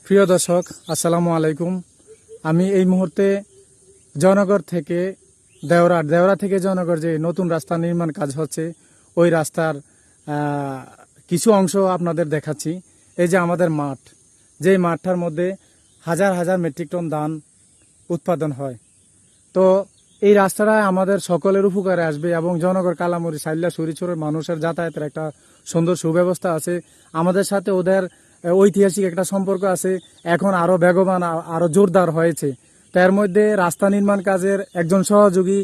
প্রিয় দর্শক, আসসালামু আলাইকুম। আমি এই মুহূর্তে জয়নগর থেকে দেওরা থেকে জয়নগর যে নতুন রাস্তা নির্মাণ কাজ হচ্ছে, ওই রাস্তার কিছু অংশ আপনাদের দেখাচ্ছি। এই যে আমাদের মাঠ, যেই মাঠটার মধ্যে হাজার হাজার মেট্রিক টন ধান উৎপাদন হয়। তো এই রাস্তাটা আমাদের সকলের উপকারে আসবে এবং জয়নগর, কালামুড়ি, সাইল্লা, শরীরচরের মানুষের যাতায়াতের একটা সুন্দর সুব্যবস্থা আছে। আমাদের সাথে ওদের ঐতিহাসিক একটা সম্পর্ক আছে, এখন আরো বেগবান, আরো জোরদার হয়েছে। তার মধ্যে রাস্তা নির্মাণ কাজের একজন সহযোগী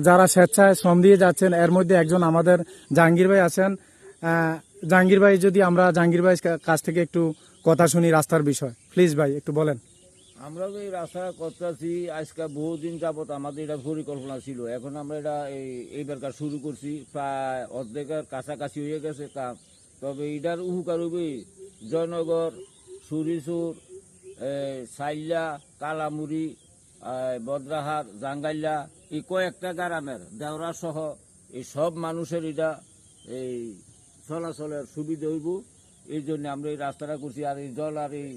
যারা স্বেচ্ছায় শ্রম দিয়ে যাচ্ছেন, এর মধ্যে একজন আমাদের জাহাঙ্গীর ভাই আছেন। জাহাঙ্গীর ভাই, যদি আমরা জাহাঙ্গীর ভাই কাছ থেকে একটু কথা শুনি রাস্তার বিষয়, প্লিজ ভাই একটু বলেন। আমরা যে এই রাস্তা করতেছি আজকে বহুদিন যাবত আমাদের এটা পরিকল্পনা ছিল। এখন আমরা এটা এইবার কাজ শুরু করছি, প্রায় অর্ধেকের কাছাকাছি হয়ে গেছে কাজ। তবে এটার উপকার হবে জয়নগর, সুরিচুর, সাইল্লা, কালামুড়ি, বদ্রাহাট, জাঙ্গাইল্লা, এই কয়েকটা গ্রামের দেওরা সহ এই সব মানুষের এটা এই চলাচলের সুবিধা হইব। এই জন্য আমরা এই রাস্তাটা করছি। আর এই জল আর এই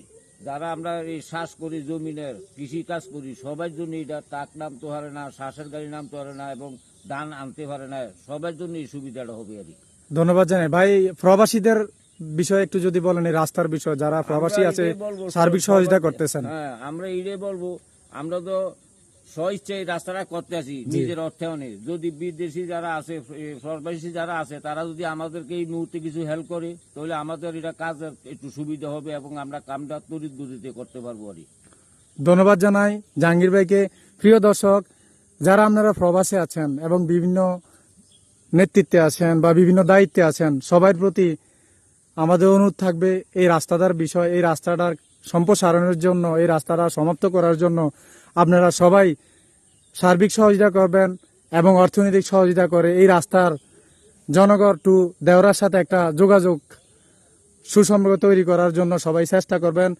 যারা আমরা এই শ্বাস করি, জমিনের কৃষি কাজ করি, সবার জন্য এটা ট্রাক নামতে পারে না, শ্বাসের গাড়ি নামতে পারে না এবং ধান আনতে পারে না, সবার জন্য এই সুবিধাটা হবে আর কি। ধন্যবাদ জানাই ভাই। প্রবাসীদের বিষয়ে একটু যদি বলেন, এই রাস্তার বিষয়, যারা প্রবাসী আছে সার্বিক সহযোগিতা করতেছেন। হ্যাঁ, আমরা এটাই বলবো, আমরা তো স্বইচ্ছায় এই রাস্তাটা করতে আছি, নিজের অর্থে নেই। যদি বিদেশি যারা আছে, প্রবাসী যারা আছে, তারা যদি আমাদেরকে এই মুহূর্তে কিছু হেল্প করে, তাহলে আমাদের এটা কাজ একটু সুবিধা হবে এবং আমরা কামটা তড়িৎ গতিতে করতে পারবো আর কি। ধন্যবাদ জানাই জাহাঙ্গীর ভাইকে। প্রিয় দর্শক, যারা আপনারা প্রবাসে আছেন এবং বিভিন্ন নেতৃত্বে আছেন বা বিভিন্ন দায়িত্বে আছেন, সবার প্রতি আমাদের অনুরোধ থাকবে, এই রাস্তাটার বিষয়, এই রাস্তাটার সম্প্রসারণের জন্য, এই রাস্তাটা সমাপ্ত করার জন্য আপনারা সবাই সার্বিক সহযোগিতা করবেন এবং অর্থনৈতিক সহযোগিতা করে এই রাস্তার জয়নগর টু দেওরার সাথে একটা যোগাযোগ সুসম্পর্ক তৈরি করার জন্য সবাই চেষ্টা করবেন।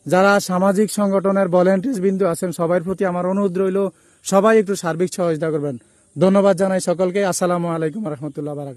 যারা সামাজিক সংগঠনের ভলেন্টিয়ার্স বিন্দু আছেন, সবার প্রতি আমার অনুরোধ রইল, সবাই একটু সার্বিক সহযোগিতা করবেন। ধন্যবাদ জানাই সকলকে। আসসালামু আলাইকুম রহমতুল্লাহ বারাকাতুহু।